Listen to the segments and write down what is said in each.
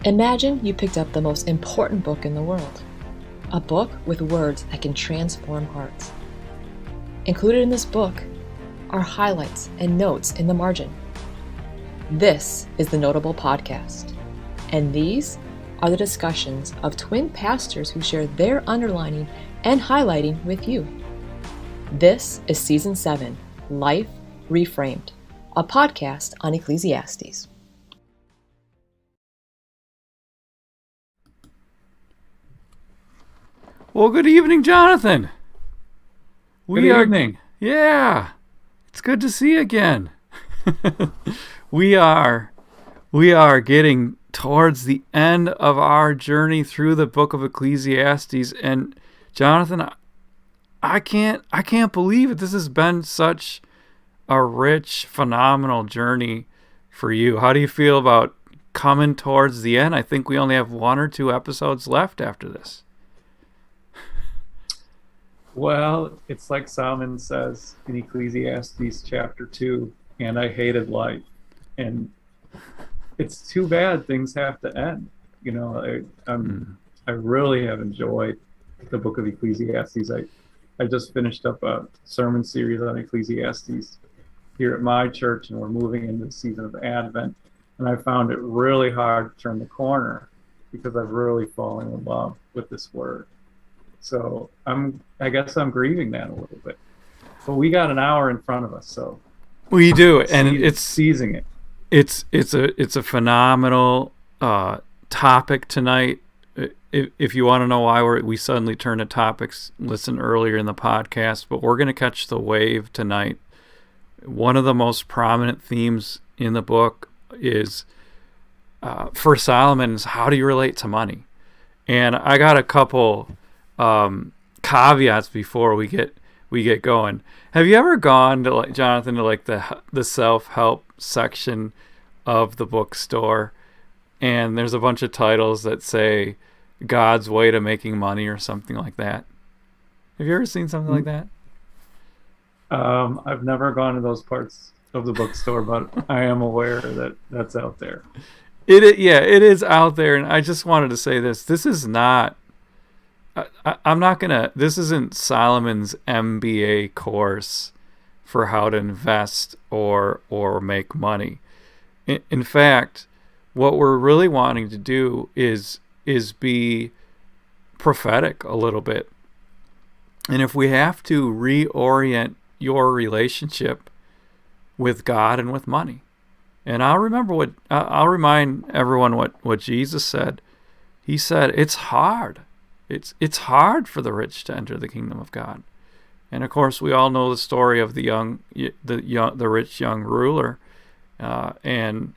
Imagine you picked up the most important book in the world, a book with words that can transform hearts. Included in this book are highlights and notes in the margin. This is the Notable Podcast, and these are the discussions of twin pastors who share their underlining and highlighting with you. This is Season 7, Life Reframed, a podcast on Ecclesiastes. Well, good evening, Jonathan. Good evening. Yeah, it's good to see you again. we are getting towards the end of our journey through the book of Ecclesiastes, and Jonathan, I can't believe it. This has been such a rich, phenomenal journey for you. How do you feel about coming towards the end? I think we only have 1 or 2 episodes left after this. Well, it's like Solomon says in Ecclesiastes Chapter 2, and I hated life. And it's too bad things have to end. You know, I really have enjoyed the book of Ecclesiastes. I just finished up a sermon series on Ecclesiastes here at my church, and we're moving into the season of Advent. And I found it really hard to turn the corner because I've really fallen in love with this word. So I guess I'm grieving that a little bit. But we got an hour in front of us, so we do, and it's seizing it. It's a phenomenal topic tonight. If you want to know why we suddenly turn to topics, listen earlier in the podcast. But we're going to catch the wave tonight. One of the most prominent themes in the book is for Solomon is how do you relate to money? And I got a couple caveats before we get going. Have you ever gone to, like, Jonathan, to like the self-help section of the bookstore, and there's a bunch of titles that say God's way to making money or something like that? Have you ever seen something like that? I've never gone to those parts of the bookstore, but I am aware that that's out there. It is out there, and I just wanted to say this is not this isn't Solomon's MBA course for how to invest or make money. In fact, what we're really wanting to do is be prophetic a little bit. And if we have to reorient your relationship with God and with money. And I'll remind everyone what Jesus said. He said, it's hard. It's hard for the rich to enter the kingdom of God. And of course, we all know the story of the rich young ruler, and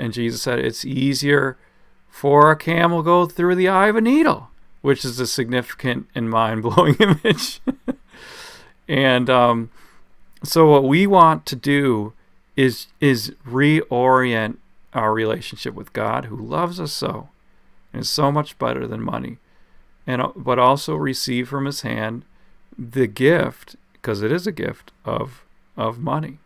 Jesus said it's easier for a camel go through the eye of a needle, which is a significant and mind-blowing image. And so what we want to do is reorient our relationship with God, who loves us so, and is so much better than money. But also receive from his hand the gift, because it is a gift of money.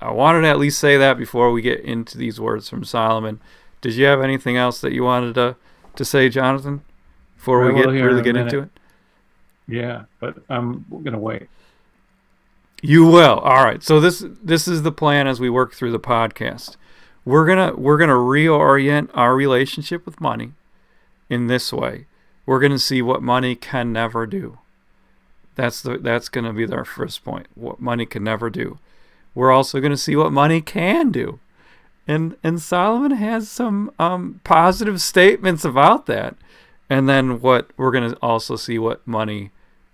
I wanted to at least say that before we get into these words from Solomon. Did you have anything else that you wanted to say, Jonathan, before we really get into it? Yeah, but I'm gonna wait. You will. All right. So this is the plan as we work through the podcast. We're gonna reorient our relationship with money in this way. We're going to see what money can never do. That's going to be our first point, what money can never do. We're also going to see what money can do. And Solomon has some positive statements about that. And then we're going to also see what money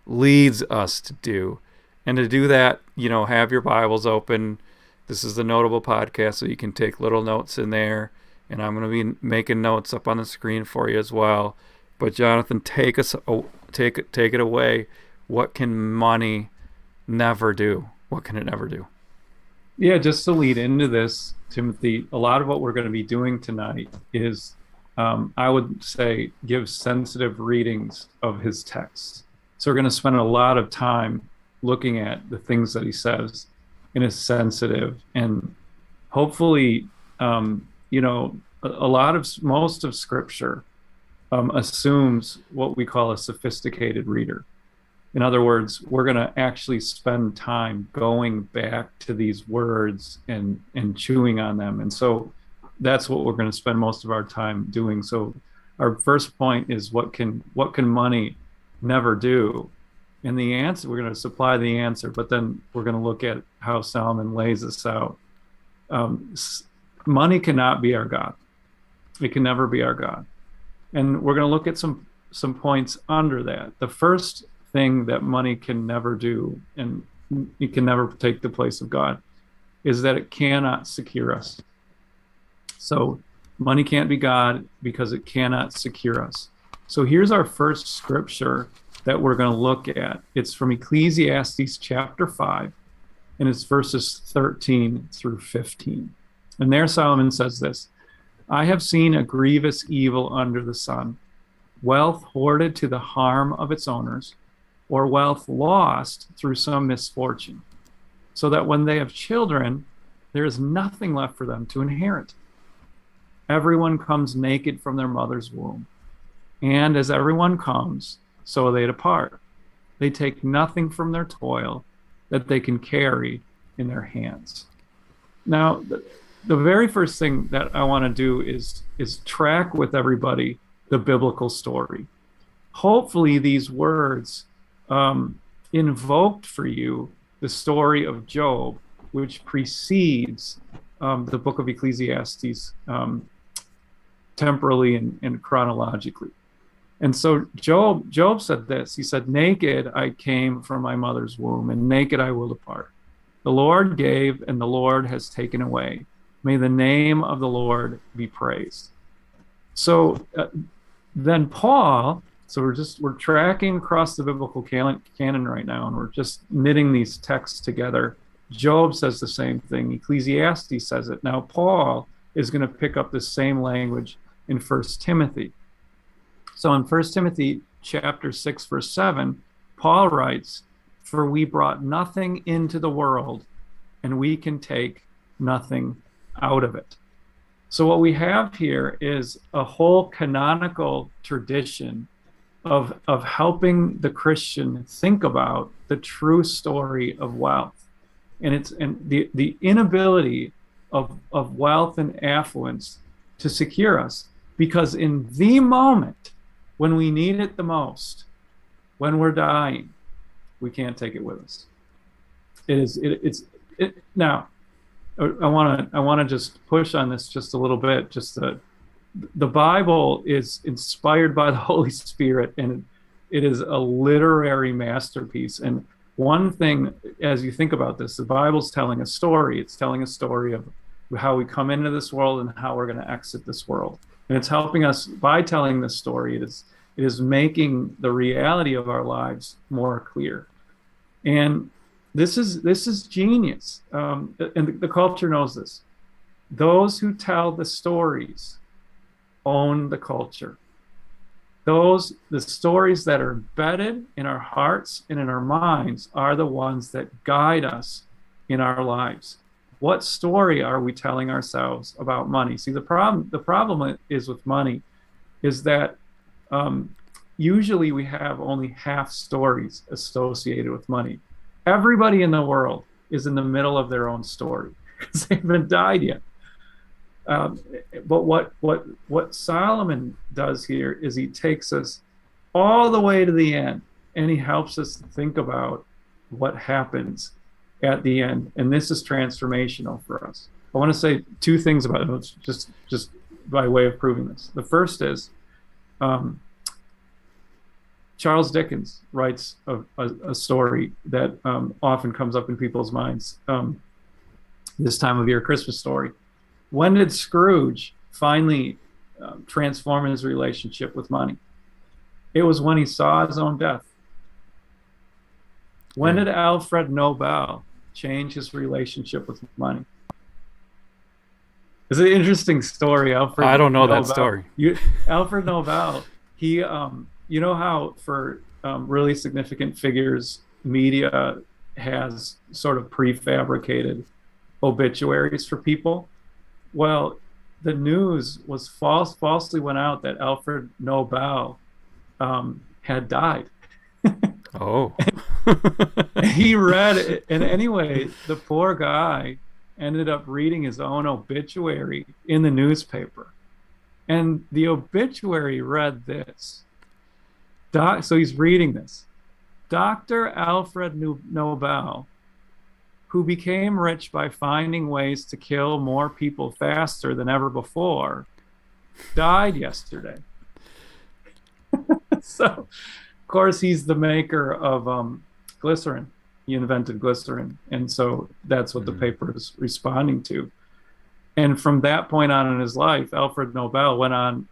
leads us to do. And to do that, have your Bibles open. This is the Notable Podcast, so you can take little notes in there. And I'm going to be making notes up on the screen for you as well. But Jonathan, take it away. What can money never do? What can it never do? Yeah, just to lead into this, Timothy, a lot of what we're going to be doing tonight is, I would say, give sensitive readings of his text. So we're going to spend a lot of time looking at the things that he says in a sensitive and hopefully, a lot of most of Scripture assumes what we call a sophisticated reader. In other words, we're going to actually spend time going back to these words and chewing on them. And so that's what we're going to spend most of our time doing. So our first point is what can money never do? And the answer, we're going to supply the answer, but then we're going to look at how Solomon lays this out. Money cannot be our God. It can never be our God. And we're going to look at some points under that. The first thing that money can never do, and it can never take the place of God, is that it cannot secure us. So money can't be God because it cannot secure us. So here's our first scripture that we're going to look at. It's from Ecclesiastes chapter 5, and it's verses 13 through 15. And there Solomon says this: I have seen a grievous evil under the sun, wealth hoarded to the harm of its owners, or wealth lost through some misfortune, so that when they have children, there is nothing left for them to inherit. Everyone comes naked from their mother's womb, and as everyone comes, so they depart. They take nothing from their toil that they can carry in their hands. Now, the very first thing that I want to do is track with everybody the biblical story. Hopefully these words invoked for you the story of Job, which precedes the book of Ecclesiastes temporally and chronologically. And so Job said this. He said, naked I came from my mother's womb, and naked I will depart. The Lord gave, and the Lord has taken away. May the name of the Lord be praised. So then Paul, so we're tracking across the biblical canon right now, and we're just knitting these texts together. Job says the same thing. Ecclesiastes says it. Now Paul is going to pick up the same language in 1 Timothy. So in 1 Timothy chapter 6, verse 7, Paul writes, for we brought nothing into the world, and we can take nothing out of it. So what we have here is a whole canonical tradition of helping the Christian think about the true story of wealth. And the inability of wealth and affluence to secure us, because in the moment when we need it the most, when we're dying, we can't take it with us. Now, I want to just push on this just a little bit. The Bible is inspired by the Holy Spirit, and it is a literary masterpiece. And one thing, as you think about this, the Bible's telling a story. It's telling a story of how we come into this world and how we're going to exit this world. And it's helping us by telling this story. It is making the reality of our lives more clear. And this is genius. And the culture knows this. Those who tell the stories own the culture. The stories that are embedded in our hearts and in our minds are the ones that guide us in our lives. What story are we telling ourselves about money? See, the problem is with money is that usually we have only half stories associated with money. Everybody in the world is in the middle of their own story because they haven't died yet. But what Solomon does here is he takes us all the way to the end, and he helps us think about what happens at the end. And this is transformational for us. I want to say two things about it, just by way of proving this. The first is Charles Dickens writes a story that often comes up in people's minds this time of year, Christmas story. When did Scrooge finally transform his relationship with money? It was when he saw his own death. When did Alfred Nobel change his relationship with money? It's an interesting story. I don't know that story. Alfred Nobel, he, you know how for really significant figures, media has sort of prefabricated obituaries for people? Well, the news was falsely went out that Alfred Nobel had died. Oh. He read it, and anyway, the poor guy ended up reading his own obituary in the newspaper. And the obituary read this. So he's reading this. Dr. Alfred Nobel, who became rich by finding ways to kill more people faster than ever before, died yesterday. So, of course, he's the maker of glycerin. He invented glycerin. And so that's what the paper is responding to. And from that point on in his life, Alfred Nobel went on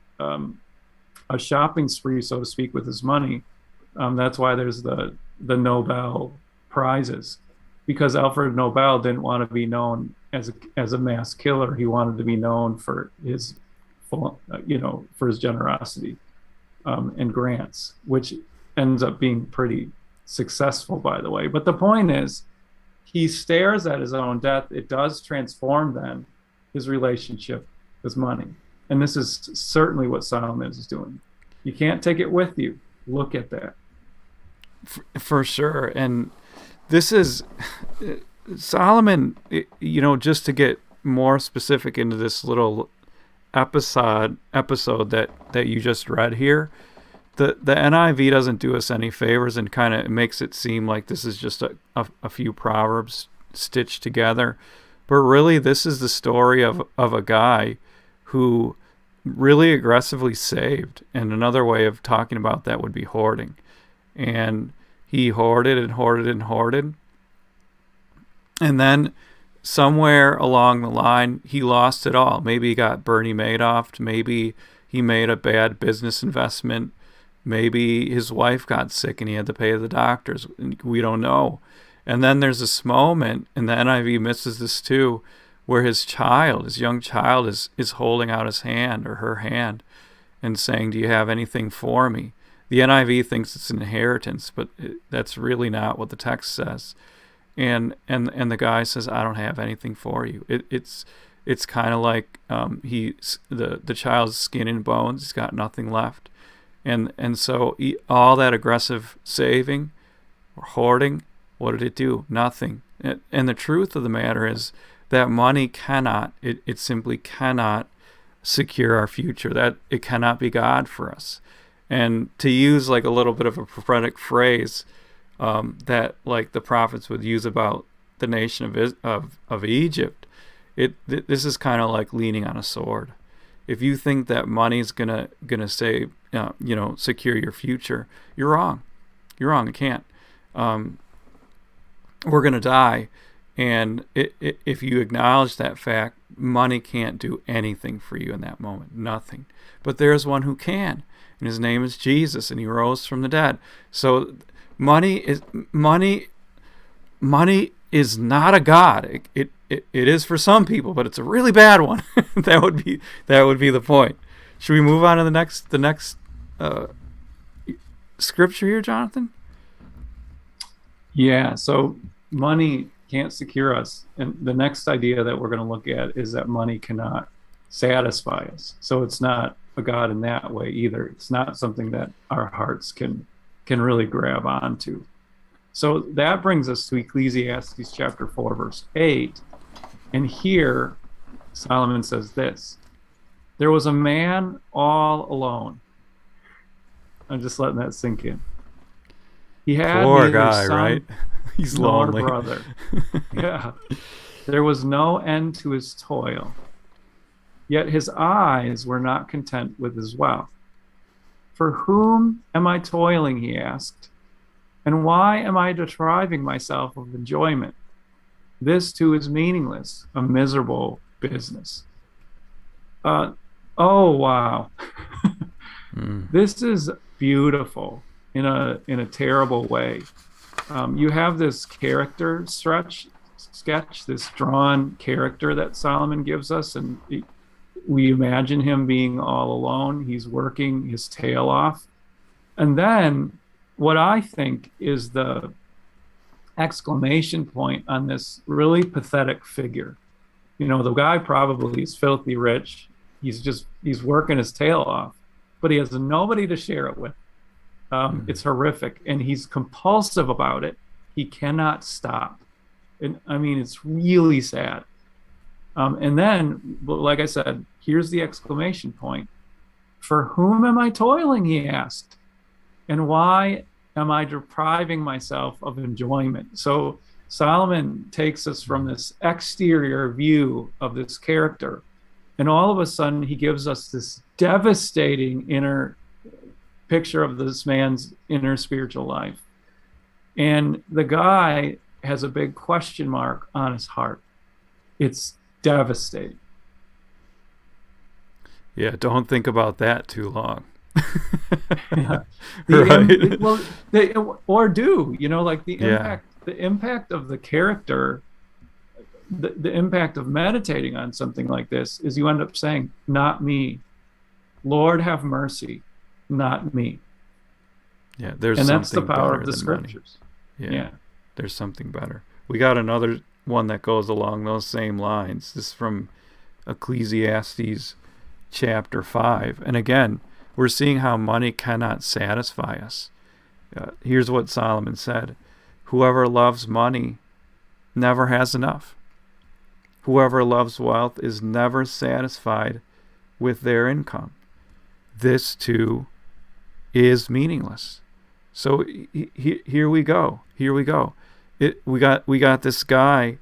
a shopping spree, so to speak, with his money. That's why there's the Nobel Prizes, because Alfred Nobel didn't want to be known as a mass killer. He wanted to be known for his for his generosity and grants, which ends up being pretty successful, by the way. But the point is, he stares at his own death. It does transform then his relationship with money. And this is certainly what Solomon is doing. You can't take it with you. Look at that. For sure. And this is Solomon, just to get more specific into this little episode that you just read here, the NIV doesn't do us any favors and kind of makes it seem like this is just a few proverbs stitched together. But really, this is the story of a guy who really aggressively saved. And another way of talking about that would be hoarding. And he hoarded and hoarded and hoarded. And then somewhere along the line, he lost it all. Maybe he got Bernie Madoffed. Maybe he made a bad business investment. Maybe his wife got sick and he had to pay the doctors. We don't know. And then there's this moment, and the NIV misses this too, where his young child is holding out his hand or her hand and saying, "Do you have anything for me?" The NIV thinks it's an inheritance, but that's really not what the text says. And the guy says, "I don't have anything for you." It's kind of like the child's skin and bones. He's got nothing left, and so all that aggressive saving or hoarding, what did it do? Nothing. And the truth of the matter is that money it simply cannot secure our future. That it cannot be God for us. And to use like a little bit of a prophetic phrase that like the prophets would use about the nation of Egypt, this is kind of like leaning on a sword. If you think that money's gonna say secure your future, you're wrong. You're wrong. It can't. We're gonna die, and if you acknowledge that fact, money can't do anything for you in that moment. Nothing. But there is one who can. And his name is Jesus, and he rose from the dead. So money is not a god. It is for some people, but it's a really bad one. that would be the point. Should we move on to the next scripture here, Jonathan? Yeah. So money can't secure us, and the next idea that we're going to look at is that money cannot satisfy us. So it's not a god in that way either. It's not something that our hearts can really grab onto. So that brings us to Ecclesiastes Chapter 4, verse 8. And here Solomon says this: "There was a man all alone." I'm just letting that sink in. He had poor neither guy, son right? He's nor lonely. brother. Yeah. There was no end to his toil. Yet his eyes were not content with his wealth. "For whom am I toiling?" he asked. "And why am I depriving myself of enjoyment? This too is meaningless, a miserable business." Oh, wow. This is beautiful in a terrible way. You have this character sketch, this drawn character that Solomon gives us, and we imagine him being all alone. He's working his tail off. And then what I think is the exclamation point on this really pathetic figure. The guy probably is filthy rich. he's working his tail off, but he has nobody to share it with. It's horrific, and he's compulsive about it. He cannot stop. And I mean, it's really sad. And then, like I said, here's the exclamation point. For whom am I toiling, he asked. And why am I depriving myself of enjoyment? So Solomon takes us from this exterior view of this character, and all of a sudden he gives us this devastating inner picture of this man's inner spiritual life. And the guy has a big question mark on his heart. It's devastating. Yeah, don't think about that too long. Yeah. Right. Or do, you know, like the impact of the character, the impact of meditating on something like this is you end up saying, not me. Lord, have mercy, not me. Yeah, there's and something that's the power better of the than scriptures. money. Yeah, there's something better. We got another one that goes along those same lines. This is from Ecclesiastes Chapter 5. And again, we're seeing how money cannot satisfy us. Here's what Solomon said. Whoever loves money never has enough. Whoever loves wealth is never satisfied with their income. This too is meaningless. So here we go. Here we go. We got this guy,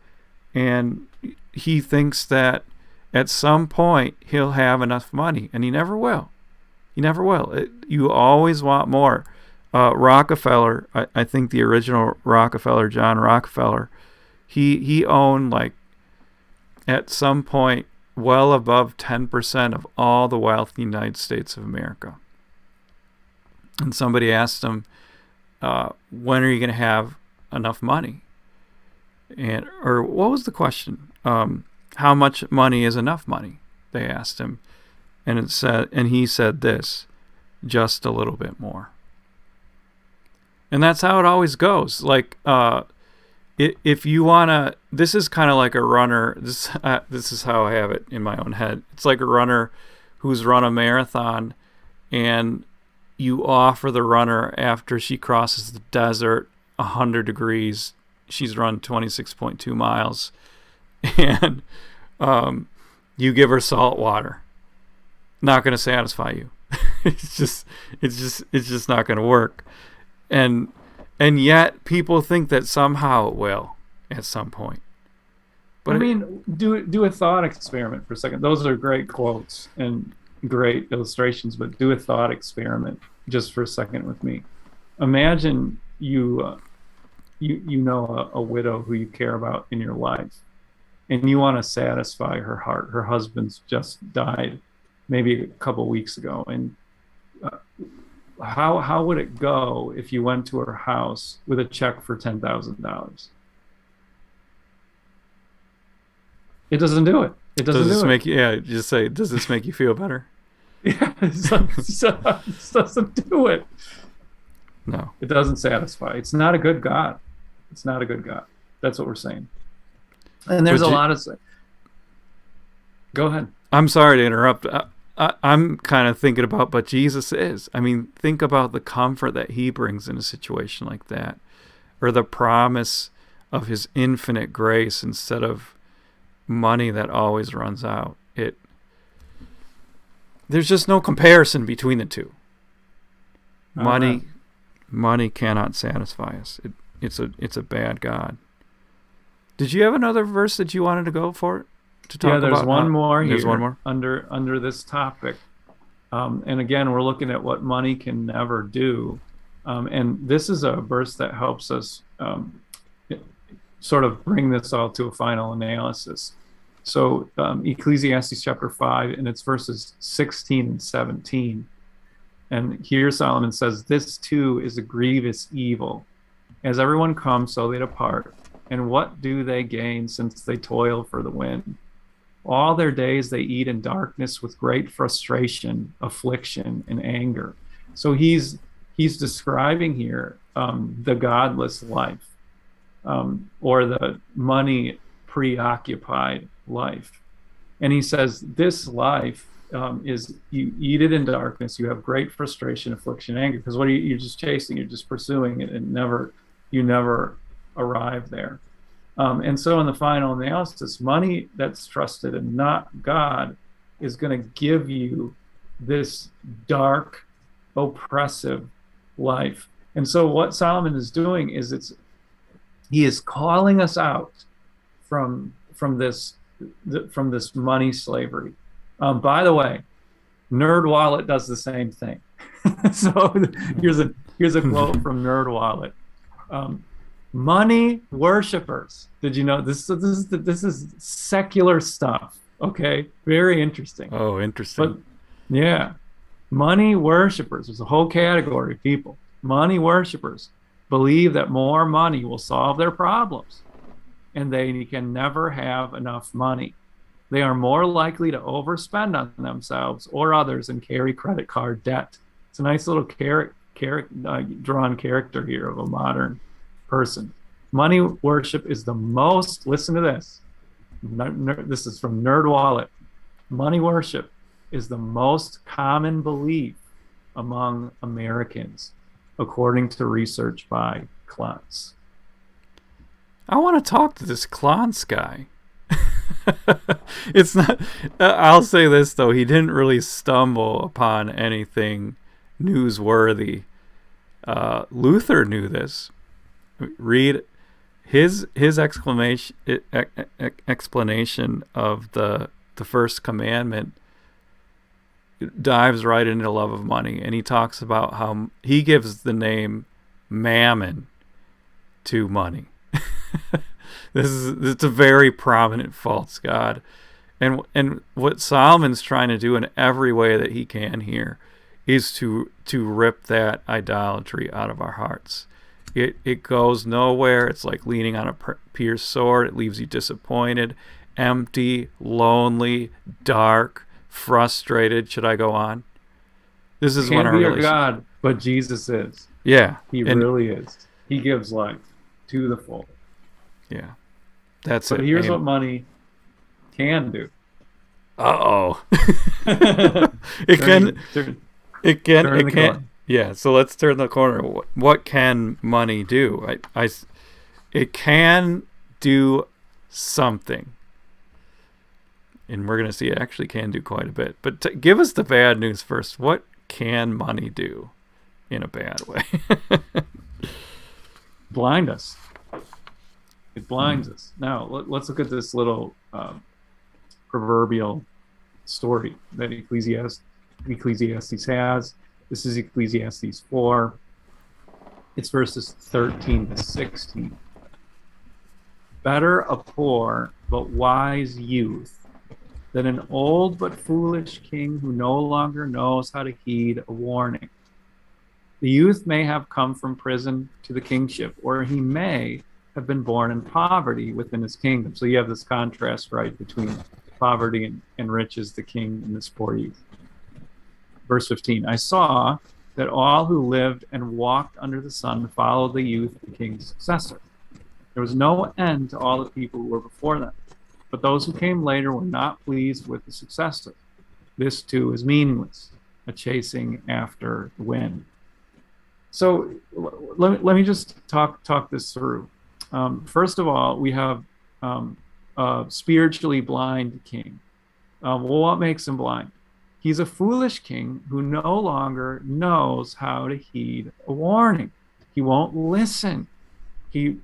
and he thinks that at some point he'll have enough money, and he never will. He never will. You always want more. Rockefeller, I think the original Rockefeller, John Rockefeller, he owned, like, at some point well above 10% of all the wealth in the United States of America. And somebody asked him, when are you going to have enough money? Or what was the question? How much money is enough money? They asked him. And he said this, just a little bit more. And that's how it always goes. Like, if you want to, this is kind of like a runner. This is how I have it in my own head. It's like a runner who's run a marathon, and you offer the runner, after she crosses the desert, 100 degrees, she's run 26.2 miles, and you give her salt water. Not going to satisfy you. It's just not going to work. And yet people think that somehow it will at some point. But I mean, do a thought experiment for a second. Those are great quotes and great illustrations, but do a thought experiment just for a second with me. Imagine you know a widow who you care about in your life, and you want to satisfy her heart. Her husband's just died maybe a couple weeks ago, and how would it go if you went to her house with a check for $10,000? It doesn't do it. It doesn't do it. Just say, does this make you feel better? Yeah, it doesn't do it. No. It doesn't satisfy. It's not a good God. It's not a good God. That's what we're saying. And there's a lot of... Go ahead. I'm sorry to interrupt. I'm kind of thinking about, but Jesus is. I mean, think about the comfort that he brings in a situation like that, or the promise of his infinite grace instead of money that always runs out. There's just no comparison between the two. Money cannot satisfy us. It's a bad God. Did you have another verse that you wanted to go for? There's one more here. There's one more under this topic, and again, we're looking at what money can never do, and this is a verse that helps us sort of bring this all to a final analysis. So Ecclesiastes Chapter 5, and it's verses 16 and 17, and here Solomon says, "This too is a grievous evil. As everyone comes, so they depart. And what do they gain since they toil for the wind? All their days they eat in darkness with great frustration, affliction, and anger." So he's describing here the godless life, or the money preoccupied life. And he says this life is you eat it in darkness. You have great frustration, affliction, anger. Because what are you're just chasing, you're just pursuing it, and you never arrive there. And so in the final analysis, money that's trusted and not God is going to give you this dark, oppressive life. And so what Solomon is doing is he is calling us out from this money slavery. By the way, NerdWallet does the same thing. So here's a quote from NerdWallet. Money worshippers. Did you know this is secular stuff? Okay, very interesting. Oh, interesting. But yeah, money worshippers. There's a whole category of people. Money worshippers believe that more money will solve their problems, and they can never have enough money. They are more likely to overspend on themselves or others and carry credit card debt. It's a nice little drawn character here of a modern person. Money worship is the most, listen to this. This is from NerdWallet. Money worship is the most common belief among Americans, according to research by Klotz. I want to talk to this Klotz guy. It's not. I'll say this though: he didn't really stumble upon anything newsworthy. Luther knew this. Read his explanation of the first commandment. Dives right into love of money, and he talks about how he gives the name mammon to money. It's a very prominent false god, and what Solomon's trying to do in every way that he can here is to rip that idolatry out of our hearts. It goes nowhere. It's like leaning on a pierced sword. It leaves you disappointed, empty, lonely, dark, frustrated. Should I go on? This is when our relationship. God, but Jesus is. Yeah, he really is. He gives life to the full. Yeah, that's it. But here's what money can do. It can. Yeah, so let's turn the corner. What can money do? It can do something. And we're going to see it actually can do quite a bit. But give us the bad news first. What can money do in a bad way? Blind us. It blinds us. Now, let's look at this little proverbial story that Ecclesiastes has. This is Ecclesiastes 4. It's verses 13 to 16. Better a poor but wise youth than an old but foolish king who no longer knows how to heed a warning. The youth may have come from prison to the kingship, or he may have been born in poverty within his kingdom. So you have this contrast, right, between poverty and riches, the king and this poor youth. Verse 15, I saw that all who lived and walked under the sun followed the youth, the king's successor. There was no end to all the people who were before them, but those who came later were not pleased with the successor. This too is meaningless, a chasing after the wind. So let me just talk this through. First of all, we have a spiritually blind king. Well, what makes him blind? He's a foolish king who no longer knows how to heed a warning. He won't listen. He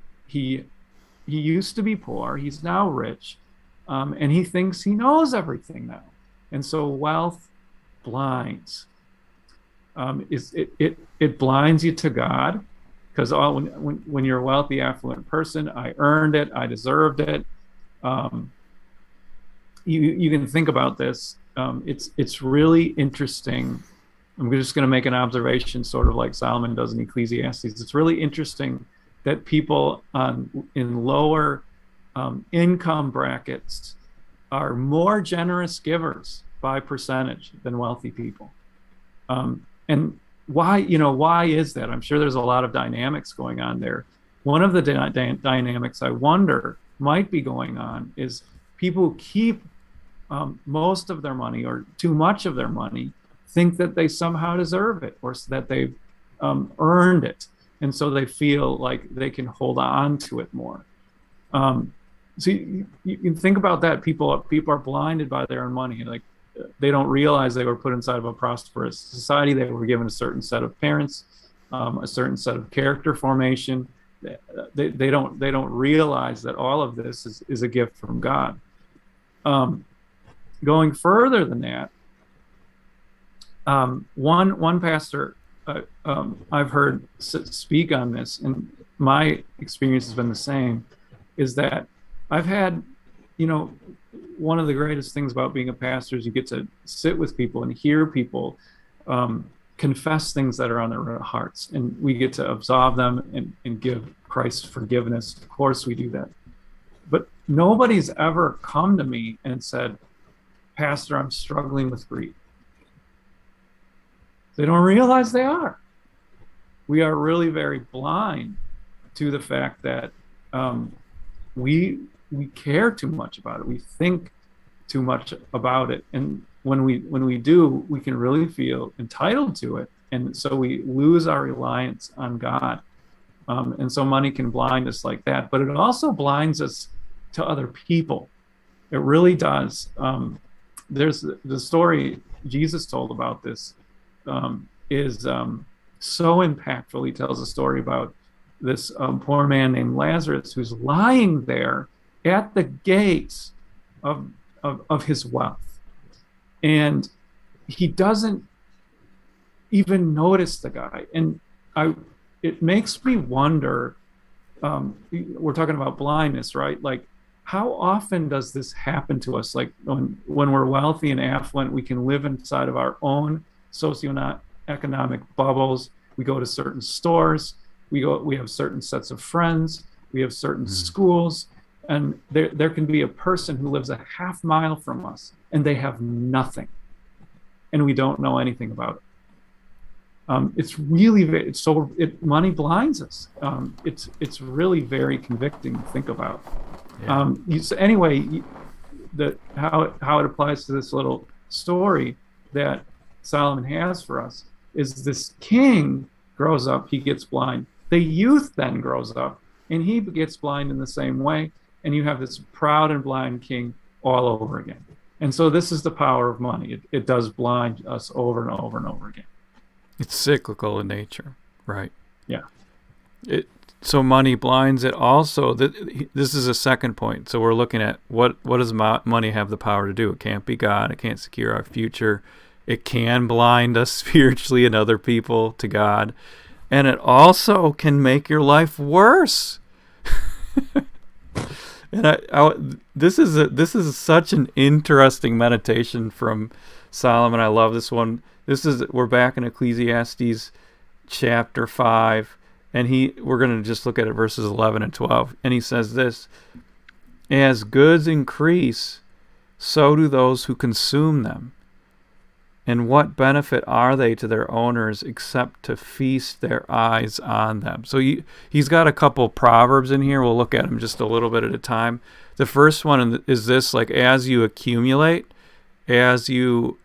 used to be poor. He's now rich, and he thinks he knows everything now. And so wealth blinds. It blinds you to God, because when you're a wealthy, affluent person, I earned it, I deserved it. You can think about this. It's really interesting. I'm just going to make an observation, sort of like Solomon does in Ecclesiastes. It's really interesting that people in lower income brackets are more generous givers by percentage than wealthy people. And why is that? I'm sure there's a lot of dynamics going on there. One of the dynamics I wonder might be going on is people keep most of their money or too much of their money, think that they somehow deserve it or that they've earned it. And so they feel like they can hold on to it more. So you think about that. People are blinded by their own money. Like they don't realize they were put inside of a prosperous society. They were given a certain set of parents, a certain set of character formation. They don't realize that all of this is a gift from God. Going further than that, one pastor I've heard speak on this, and my experience has been the same, is that I've had, one of the greatest things about being a pastor is you get to sit with people and hear people confess things that are on their hearts, and we get to absolve them and give Christ forgiveness. Of course we do that. But nobody's ever come to me and said, Pastor, I'm struggling with greed. They don't realize they are. We are really very blind to the fact that we care too much about it. We think too much about it, and when we do, we can really feel entitled to it, and so we lose our reliance on God. And so money can blind us like that, but it also blinds us to other people. It really does. There's the story Jesus told about this is so impactful. He tells a story about this poor man named Lazarus who's lying there at the gates of his wealth, and he doesn't even notice the guy. And it makes me wonder. We're talking about blindness, right? Like, how often does this happen to us? Like when we're wealthy and affluent, we can live inside of our own socioeconomic bubbles. We go to certain stores. We have certain sets of friends. We have certain schools, and there can be a person who lives a half mile from us, and they have nothing, and we don't know anything about it. It's really money blinds us. It's really very convicting to think about. Yeah. How it applies to this little story that Solomon has for us is this king grows up, he gets blind. The youth then grows up, and he gets blind in the same way, and you have this proud and blind king all over again. And so this is the power of money. It does blind us over and over and over again. It's cyclical in nature, right? Yeah. So money blinds it also. This is a second point. So we're looking at what does money have the power to do? It can't be God. It can't secure our future. It can blind us spiritually and other people to God. And it also can make your life worse. And this is such an interesting meditation from Solomon. I love this one. We're back in Ecclesiastes Chapter 5, and we're going to just look at it verses 11 and 12. And he says this: as goods increase, so do those who consume them. And what benefit are they to their owners except to feast their eyes on them? So he's got a couple proverbs in here. We'll look at them just a little bit at a time. The first one is this: like, as you accumulate, as you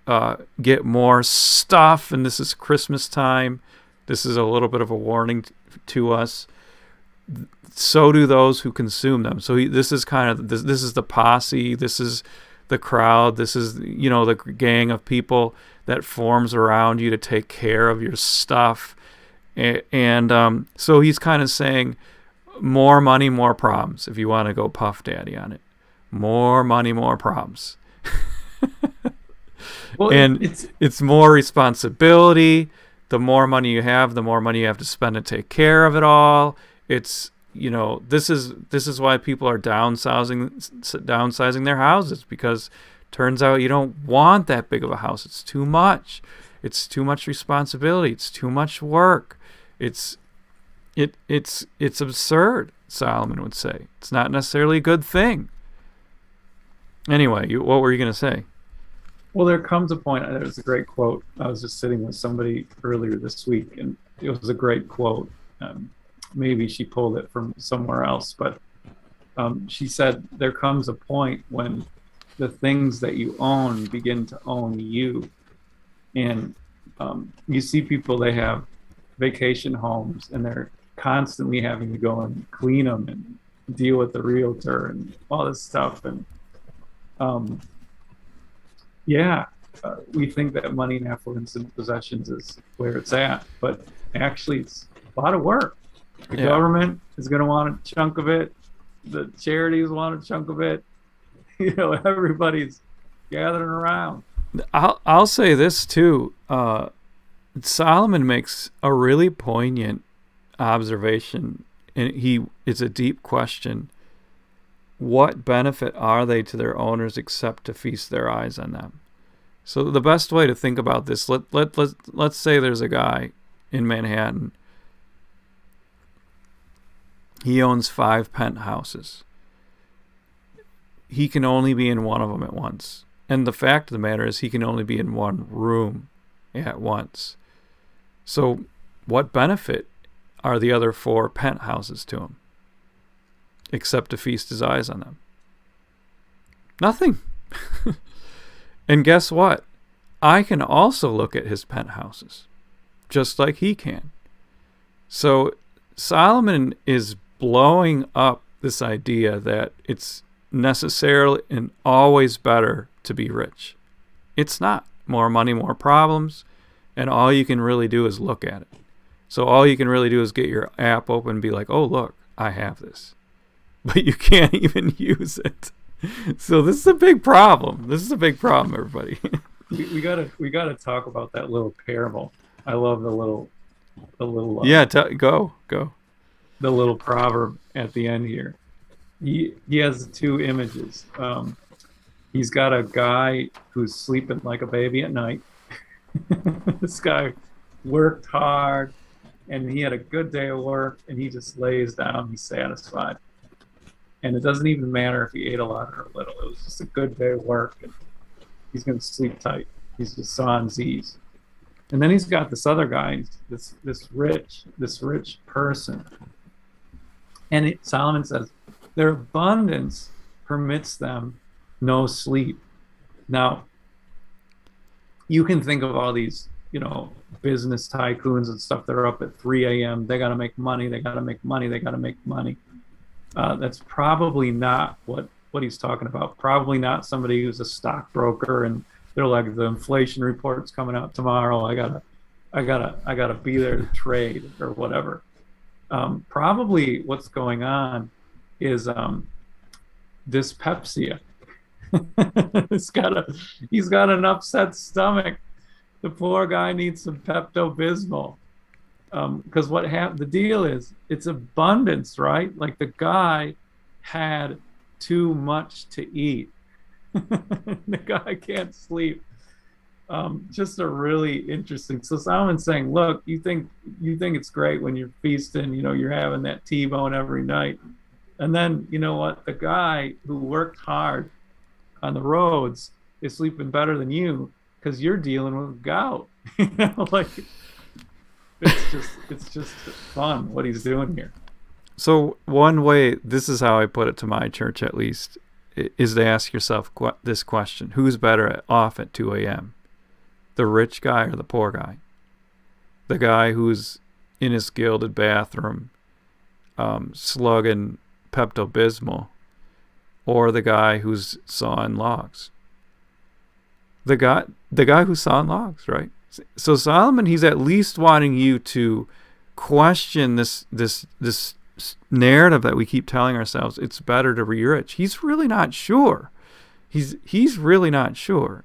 get more stuff, and this is Christmas time, this is a little bit of a warning to us, so do those who consume them. So this is kind of, this is the posse, this is the crowd, this is, the gang of people that forms around you to take care of your stuff. And so he's kind of saying, more money, more problems, if you want to go Puff Daddy on it. More money, more problems. Well, and it's more responsibility. The more money you have, the more money you have to spend to take care of it all. It's, this is why people are downsizing their houses, because turns out you don't want that big of a house. It's too much. It's too much responsibility. It's too much work. It's absurd, Solomon would say. It's not necessarily a good thing. Anyway, what were you going to say? Well, there comes a point, there's a great quote. I was just sitting with somebody earlier this week, and it was a great quote. Maybe she pulled it from somewhere else, but she said, there comes a point when the things that you own begin to own you. And you see people, they have vacation homes and they're constantly having to go and clean them and deal with the realtor and all this stuff. And we think that money and affluence and possessions is where it's at, but actually it's a lot of work. The government is going to want a chunk of it. The charities want a chunk of it. Everybody's gathering around. I'll say this too. Solomon makes a really poignant observation, and it's a deep question. What benefit are they to their owners except to feast their eyes on them? So the best way to think about this, let's say there's a guy in Manhattan. He owns 5 penthouses. He can only be in one of them at once. And the fact of the matter is he can only be in one room at once. So what benefit are the other 4 penthouses to him? Except to feast his eyes on them. Nothing. And guess what? I can also look at his penthouses, just like he can. So Solomon is blowing up this idea that it's necessarily and always better to be rich. It's not. More money, more problems, and all you can really do is look at it. So all you can really do is get your app open and be like, oh, look, I have this. But you can't even use it. So this is a big problem. This is a big problem, everybody. we gotta talk about that little parable. I love the little go. The little proverb at the end here. He has 2 images. He's got a guy who's sleeping like a baby at night. This guy worked hard and he had a good day of work and he just lays down, he's satisfied. And it doesn't even matter if he ate a lot or a little. It was just a good day of work and he's going to sleep tight. He's just sans Z's. And then he's got this other guy, this rich person. And Solomon says, their abundance permits them no sleep. Now, you can think of all these, business tycoons and stuff that are up at 3 a.m. They got to make money. That's probably not what he's talking about. Probably not somebody who's a stockbroker and they're like, the inflation report's coming out tomorrow. I gotta be there to trade or whatever. Probably what's going on is dyspepsia. He's got an upset stomach. The poor guy needs some Pepto-Bismol. Because the deal is, it's abundance, right? Like the guy had too much to eat. The guy can't sleep. Just a really interesting. So Solomon's saying, look, you think it's great when you're feasting, you're having that T-bone every night. And then, you know what? The guy who worked hard on the roads is sleeping better than you because you're dealing with gout. Like it's just fun what he's doing here. So one way, this is how I put it to my church at least, is to ask yourself this question: who's better off at 2 a.m.? The rich guy or the poor guy? The guy who's in his gilded bathroom slugging Pepto-Bismol, or the guy who's sawing logs? The guy who's sawing logs, right? So Solomon, he's at least wanting you to question this narrative that we keep telling ourselves. It's better to be rich. He's really not sure. He's really not sure.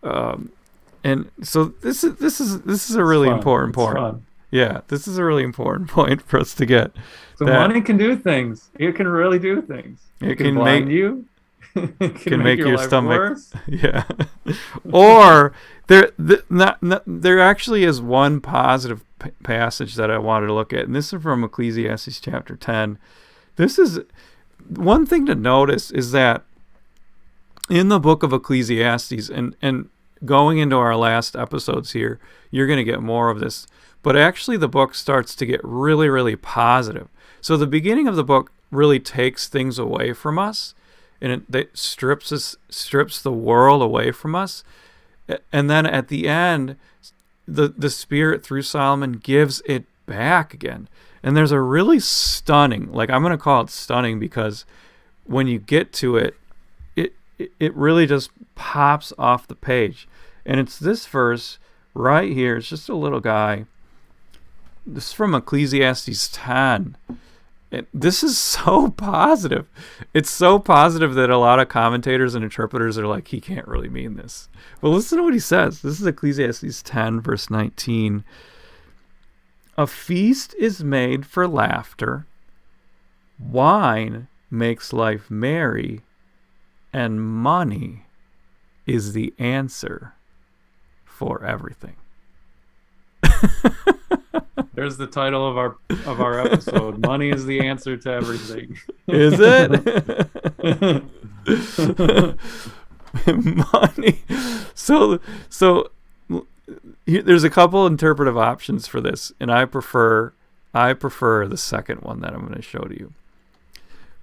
And so this is a really important point. Yeah, this is a really important point for us to get. So money can do things. It can really do things. It can blind you. It can make your stomach worse. Yeah. Or there actually is one positive passage that I wanted to look at, and this is from Ecclesiastes Chapter 10. This is one thing to notice is that in the book of Ecclesiastes, and going into our last episodes here, you're going to get more of this. But actually the book starts to get really, really positive. So the beginning of the book really takes things away from us and it strips the world away from us. And then at the end, the Spirit through Solomon gives it back again. And there's a really stunning, like I'm going to call it stunning because when you get to it, it really just pops off the page. And it's this verse right here. It's just a little guy. This is from Ecclesiastes 10. This is so positive. It's so positive that a lot of commentators and interpreters are like, he can't really mean this. But listen to what he says. This is Ecclesiastes 10, verse 19. A feast is made for laughter. Wine makes life merry. And money is the answer for everything. There's the title of our episode. Money is the answer to everything. Is it? Money. So there's a couple interpretive options for this, and I prefer the second one that I'm going to show to you.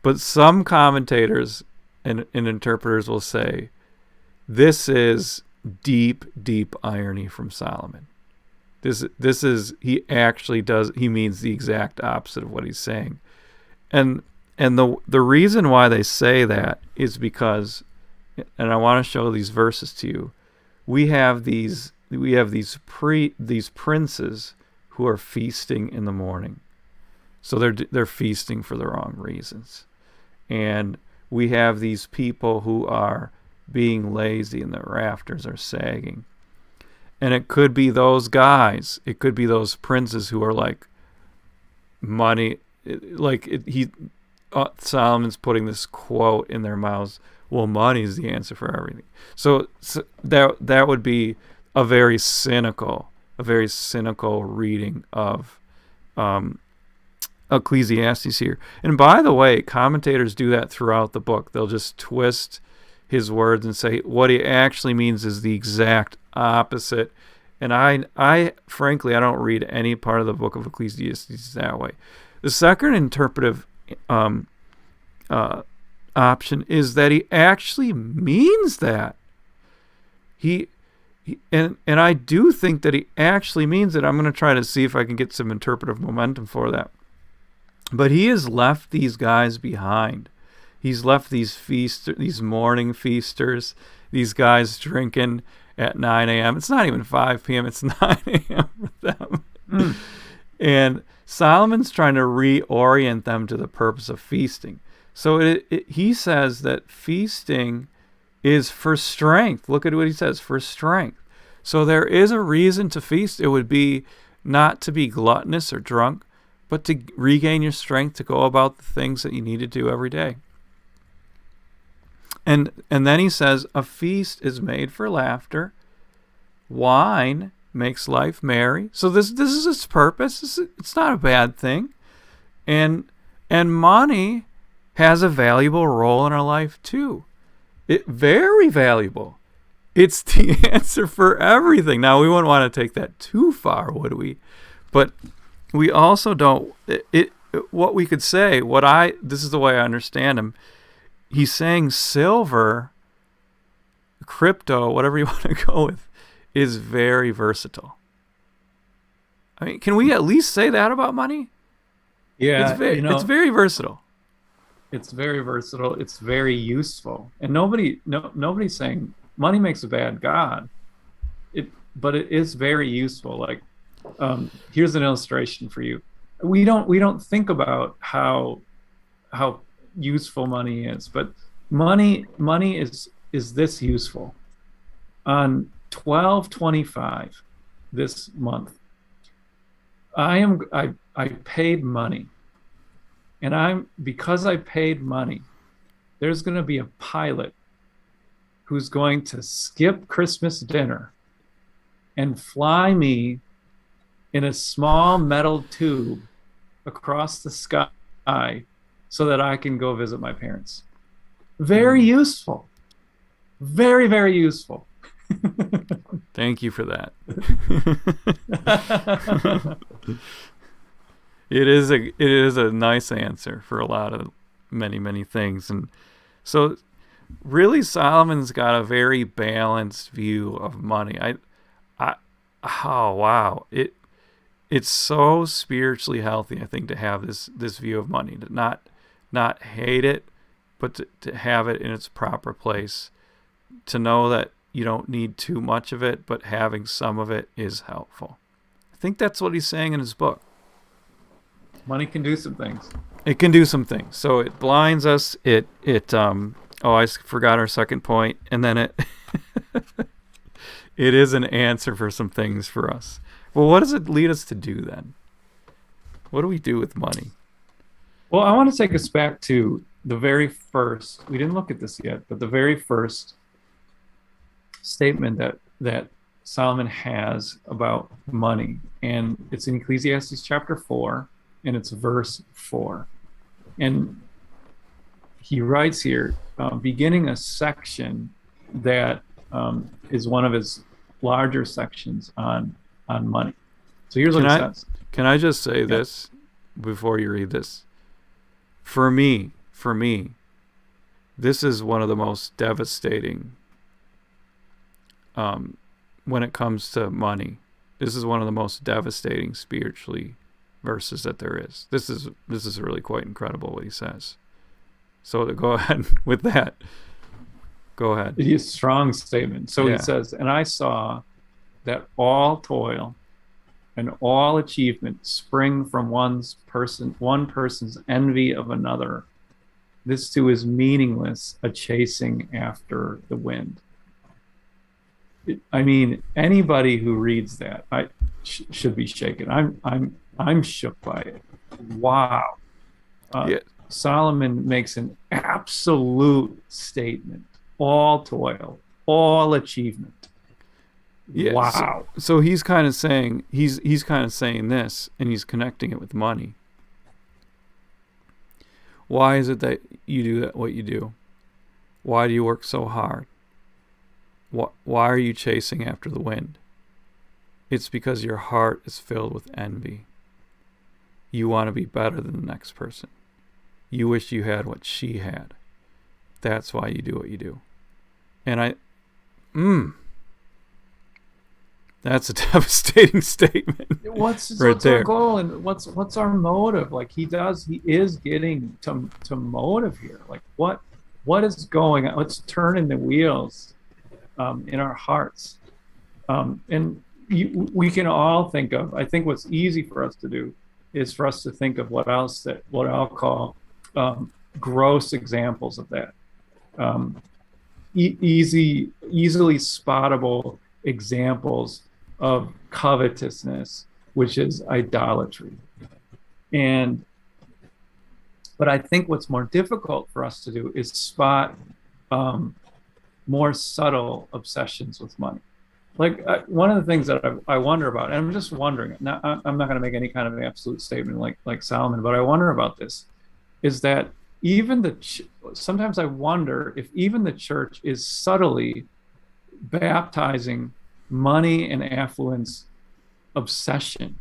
But some commentators and interpreters will say this is deep irony from Solomon. This is he means the exact opposite of what he's saying. And the reason why they say that is because, and I want to show these verses to you, we have these princes who are feasting in the morning. So they're feasting for the wrong reasons. And we have these people who are being lazy and the rafters are sagging. And it could be those guys. It could be those princes who are like money. Solomon's putting this quote in their mouths. Well, money is the answer for everything. So that would be a very cynical reading of Ecclesiastes here. And by the way, commentators do that throughout the book. They'll just twist his words and say what he actually means is the exact opposite. And I frankly, I don't read any part of the book of Ecclesiastes that way. The second interpretive option is that he actually means that. And I do think that he actually means it. I'm going to try to see if I can get some interpretive momentum for that. But he has left these guys behind. He's left these morning feasters, these guys drinking at 9 a.m. It's not even 5 p.m. It's 9 a.m. for them. And Solomon's trying to reorient them to the purpose of feasting. So he says that feasting is for strength. Look at what he says, for strength. So there is a reason to feast. It would be not to be gluttonous or drunk, but to regain your strength to go about the things that you need to do every day. And then he says, a feast is made for laughter. Wine makes life merry. So this is its purpose. It's not a bad thing. And money has a valuable role in our life too. Very valuable. It's the answer for everything. Now, we wouldn't want to take that too far, would we? But we also don't. What we could say, this is the way I understand him. He's saying silver, crypto, whatever you want to go with, is very versatile. I mean, can we at least say that about money? Yeah, it's very versatile. It's very versatile. It's very useful. And nobody's saying money makes a bad god. But it is very useful. Like, here's an illustration for you. We don't think about how useful money is, but money is this useful. On 12/25 this month, I paid money, and because I paid money, there's going to be a pilot who's going to skip Christmas dinner and fly me in a small metal tube across the sky so that I can go visit my parents. Very useful. Very, very useful. Thank you for that. It is a nice answer for many things. And so really Solomon's got a very balanced view of money. Oh wow, it's so spiritually healthy, I think, to have this view of money, to not hate it, but to have it in its proper place, to know that you don't need too much of it, but having some of it is helpful. I think that's what he's saying in his book. Money can do some things. It can do some things. So it blinds us. I forgot our second point, and then it it is an answer for some things for us. Well, what does it lead us to do then? What do we do with money? Well, I want to take us back to the very first, we didn't look at this yet, but the very first statement that Solomon has about money. And it's in Ecclesiastes Chapter 4, and it's verse 4. And he writes here, beginning a section that is one of his larger sections on money. So here's what it says. Can I just say this before you read this? For me, this is one of the most devastating when it comes to money. This is one of the most devastating spiritually verses that there is. This is really quite incredible what he says. So to go ahead with that. Go ahead. It is a strong statement. So he says, and I saw that all toil and all achievement spring from one person's envy of another. This too is meaningless, a chasing after the wind. I mean, anybody who reads that should be shaken. I'm shook by it. Wow. Solomon makes an absolute statement. All toil, all achievement. Yeah, wow. So he's kind of saying this, and he's connecting it with money. Why is it that you do that, what you do? Why do you work so hard? Why are you chasing after the wind? It's because your heart is filled with envy. You want to be better than the next person. You wish you had what she had. That's why you do what you do. And that's a devastating statement. What's our goal, and what's our motive? Like he is getting to motive here. Like what is going on? Let's turn the wheels in our hearts. And we can all think of, I think what's easy for us to do is for us to think of what I'll call gross examples of that. Easily spottable examples of covetousness, which is idolatry. But I think what's more difficult for us to do is spot more subtle obsessions with money. Like one of the things that I wonder about, and I'm just wondering, now I'm not going to make any kind of absolute statement like Solomon, but I wonder about this, is that even sometimes I wonder if even the church is subtly baptizing money and affluence obsession.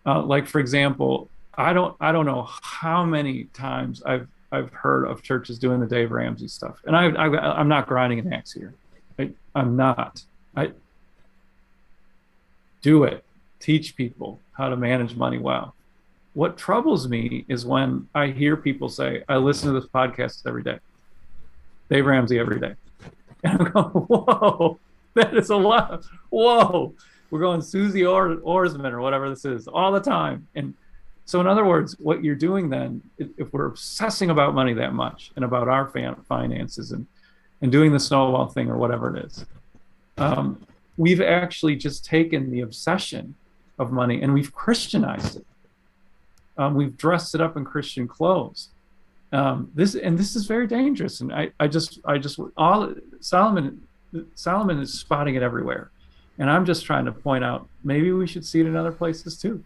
Like for example, I don't know how many times I've heard of churches doing the Dave Ramsey stuff, and I'm not grinding an axe here. I'm not. I do it. Teach people how to manage money well. What troubles me is when I hear people say, I listen to this podcast every day. Dave Ramsey every day. And I'm going, whoa, that is a lot. Whoa. We're going Susie Orsman or whatever this is all the time. And so in other words, what you're doing then, if we're obsessing about money that much and about our finances and doing the snowball thing or whatever it is, we've actually just taken the obsession of money and we've Christianized it. We've dressed it up in Christian clothes. This is very dangerous. And Solomon is spotting it everywhere. And I'm just trying to point out, maybe we should see it in other places too.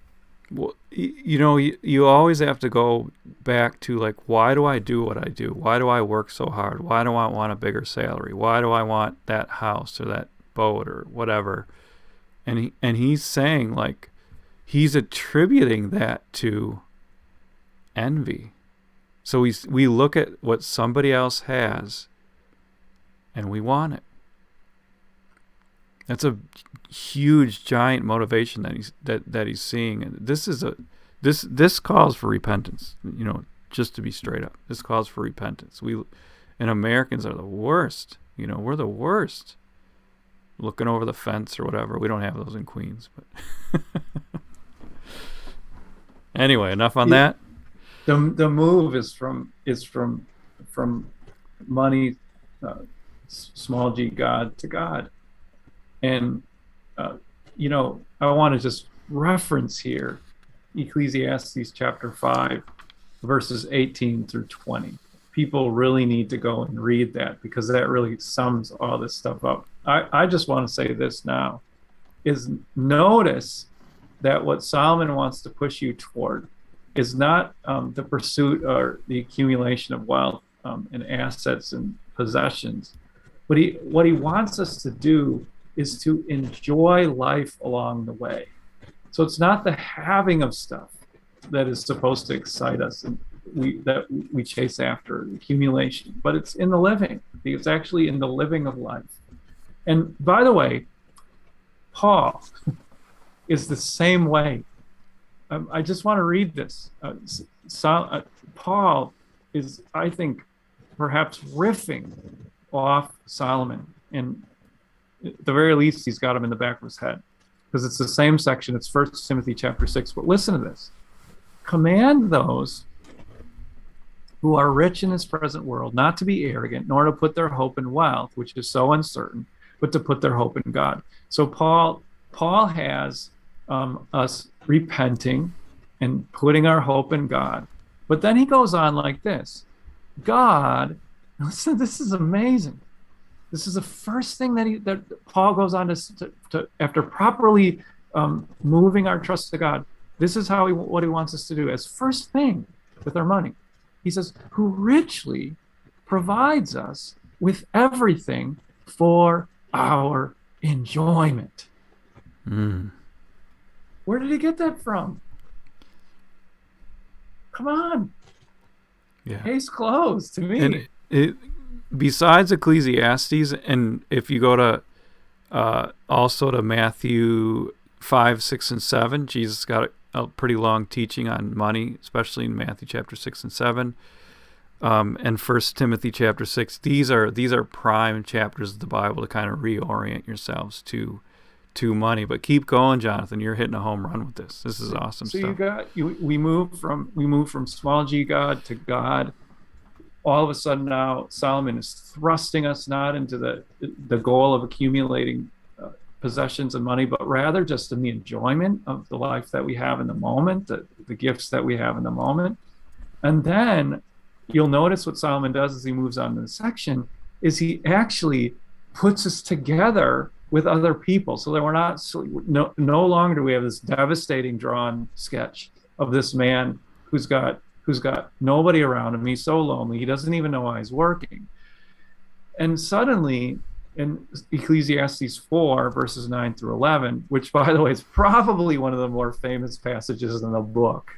Well, you always have to go back to like, why do I do what I do? Why do I work so hard? Why do I want a bigger salary? Why do I want that house or that boat or whatever? And he's saying like, he's attributing that to envy. So we look at what somebody else has, and we want it. That's a huge, giant motivation that he's seeing. And this calls for repentance. Just to be straight up, this calls for repentance. And Americans are the worst. We're the worst. Looking over the fence or whatever. We don't have those in Queens, but anyway, enough on that. The move is from money, small g God, to God. And I want to just reference here Ecclesiastes Chapter 5, verses 18 through 20. People really need to go and read that, because that really sums all this stuff up. I just want to say this now, is notice that what Solomon wants to push you toward is not the pursuit or the accumulation of wealth and assets and possessions. But what he wants us to do is to enjoy life along the way. So it's not the having of stuff that is supposed to excite us and we chase after accumulation, but it's in the living. It's actually in the living of life. And by the way, Paul is the same way. I just want to read this. Paul is, I think, perhaps riffing off Solomon, and at the very least, he's got him in the back of his head, because it's the same section. It's 1 Timothy chapter 6. But listen to this. Command those who are rich in this present world not to be arrogant, nor to put their hope in wealth, which is so uncertain, but to put their hope in God. So Paul has us repenting and putting our hope in God. But then he goes on like this. God, listen, this is amazing. This is the first thing that Paul goes on to after properly moving our trust to God. This is what he wants us to do as first thing with our money. He says, who richly provides us with everything for our enjoyment. Where did he get that from? Come on. Yeah. Case closed to me. And besides Ecclesiastes, and if you go to also to Matthew 5, 6, and 7, Jesus got a pretty long teaching on money, especially in Matthew chapter 6 and 7, and 1 Timothy chapter 6. These are prime chapters of the Bible to kind of reorient yourselves to money. But keep going, Jonathan. You're hitting a home run with this. This is awesome stuff. We move from small g God to God. All of a sudden now Solomon is thrusting us not into the goal of accumulating possessions and money, but rather just in the enjoyment of the life that we have in the moment, the gifts that we have in the moment. And then you'll notice what Solomon does as he moves on to the section is he actually puts us together with other people, so that we're not no longer do we have this devastating drawn sketch of this man who's got nobody around him. He's so lonely, he doesn't even know why he's working. And suddenly in Ecclesiastes 4 verses 9 through 11, which by the way is probably one of the more famous passages in the book,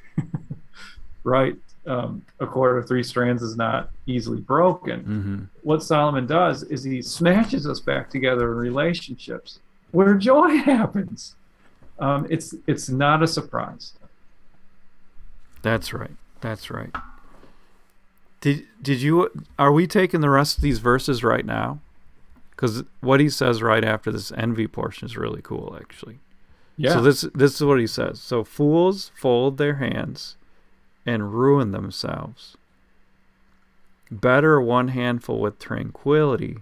right? A cord of 3 strands is not easily broken. Mm-hmm. What Solomon does is he smashes us back together in relationships where joy happens. It's not a surprise. That's right. Are we taking the rest of these verses right now? Because what he says right after this envy portion is really cool, actually. Yeah. So this is what he says. So fools fold their hands and ruin themselves. Better one handful with tranquility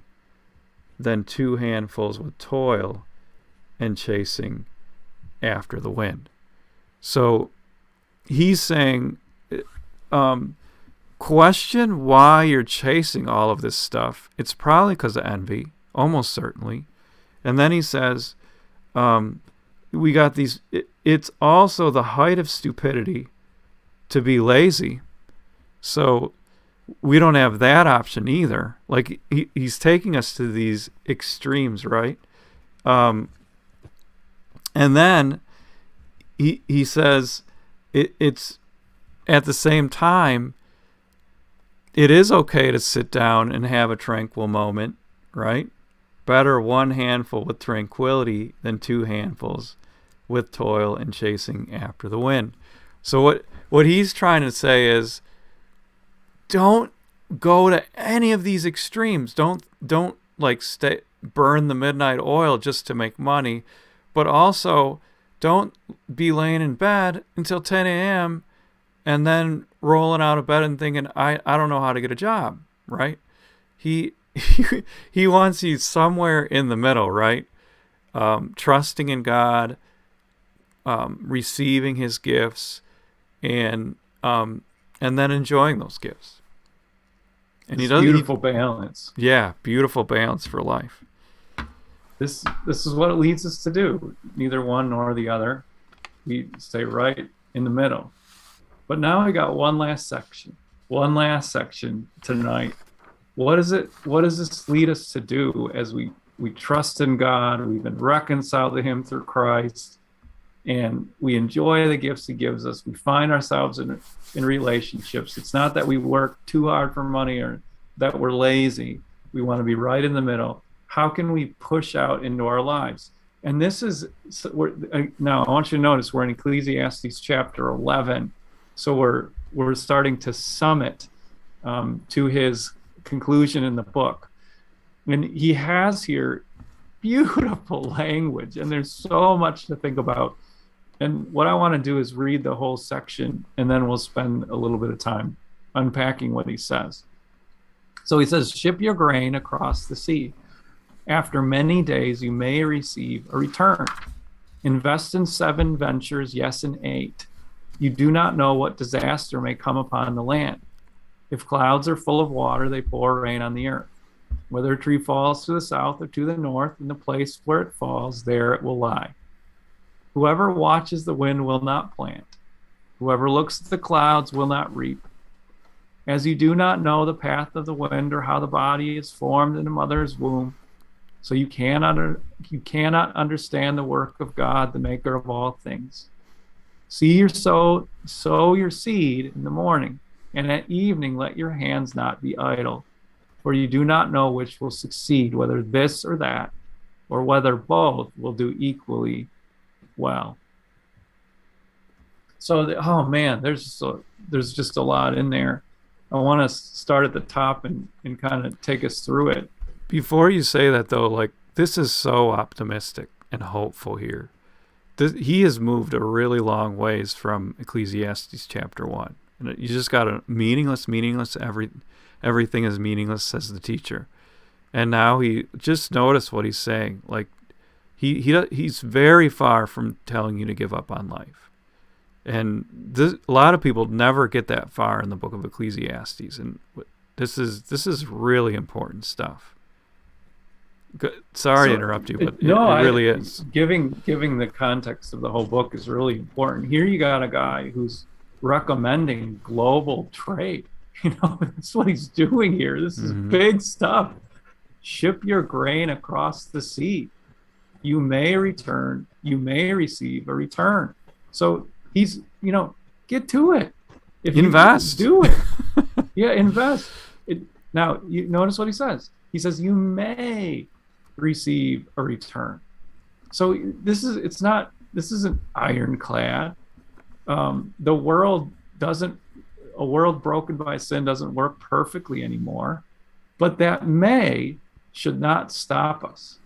than 2 handfuls with toil and chasing after the wind. So he's saying, question why you're chasing all of this stuff. It's probably because of envy, almost certainly. And then he says, we got these, it's also the height of stupidity to be lazy. So we don't have that option either. Like he's taking us to these extremes, right? And then he says it's at the same time it is okay to sit down and have a tranquil moment, right? Better one handful with tranquility than two handfuls with toil and chasing after the wind. So what he's trying to say is, don't go to any of these extremes. Don't like burn the midnight oil just to make money, but also don't be laying in bed until 10 a.m. and then rolling out of bed and thinking, I don't know how to get a job, right? He wants you somewhere in the middle, right? Trusting in God, receiving his gifts, and then enjoying those gifts. And it's beautiful balance. Yeah, beautiful balance for life. This is what it leads us to do. Neither one nor the other. We stay right in the middle. But now I got one last section tonight. What does this lead us to do as we trust in God? We've been reconciled to him through Christ, and we enjoy the gifts he gives us. We find ourselves in relationships. It's not that we work too hard for money or that we're lazy. We want to be right in the middle. How can we push out into our lives? And this is, now I want you to notice we're in Ecclesiastes Chapter 11. So we're starting to summit to his conclusion in the book. And he has here beautiful language, and there's so much to think about. And what I want to do is read the whole section, and then we'll spend a little bit of time unpacking what he says. So he says, ship your grain across the sea. After many days, you may receive a return. Invest in 7 ventures, yes, in 8. You do not know what disaster may come upon the land. If clouds are full of water, they pour rain on the earth. Whether a tree falls to the south or to the north, in the place where it falls, there it will lie. Whoever watches the wind will not plant. Whoever looks at the clouds will not reap. As you do not know the path of the wind or how the body is formed in a mother's womb, so you cannot understand the work of God, the maker of all things. Sow your seed in the morning, and at evening let your hands not be idle, for you do not know which will succeed, whether this or that, or whether both will do equally well. So, there's just a lot in there. I want to start at the top and kind of take us through it. Before you say that, though, like, this is so optimistic and hopeful here. He has moved a really long ways from Ecclesiastes Chapter 1. And you just got a meaningless, everything is meaningless, says the teacher. And now just notice what he's saying. Like, he's very far from telling you to give up on life. And a lot of people never get that far in the book of Ecclesiastes. And this is really important stuff. Sorry to interrupt you, but it really is. Giving the context of the whole book is really important. Here you got a guy who's recommending global trade. That's what he's doing here. This is big stuff. Ship your grain across the sea. You may receive a return. So he's, get to it. If invest. Do it. Yeah, invest. Now, you notice what he says. He says, you may receive a return. So this isn't ironclad. A world broken by sin doesn't work perfectly anymore, but that should not stop us.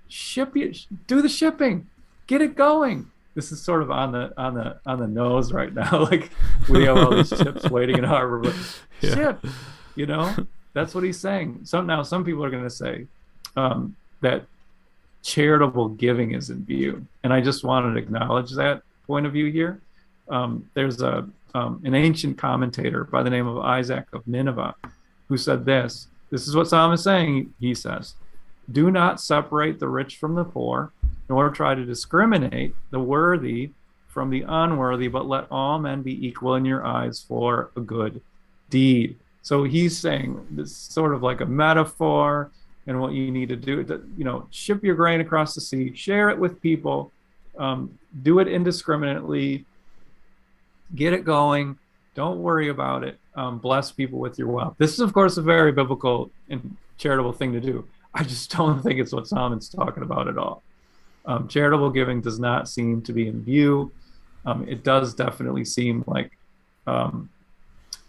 Do the shipping, get it going. This is sort of on the nose right now. Like, we have all these ships waiting in harbor, but ship, that's what he's saying. Some people are going to say that charitable giving is in view, and I just wanted to acknowledge that point of view here. There's an ancient commentator by the name of Isaac of Nineveh who said this. This is what Psalm is saying. He says, do not separate the rich from the poor, nor try to discriminate the worthy from the unworthy, but let all men be equal in your eyes for a good deed. So he's saying this is sort of like a metaphor, and what you need to do, ship your grain across the sea, share it with people, do it indiscriminately, get it going. Don't worry about it. Bless people with your wealth. This is, of course, a very biblical and charitable thing to do. I just don't think it's what Solomon's talking about at all. Charitable giving does not seem to be in view. It does definitely seem like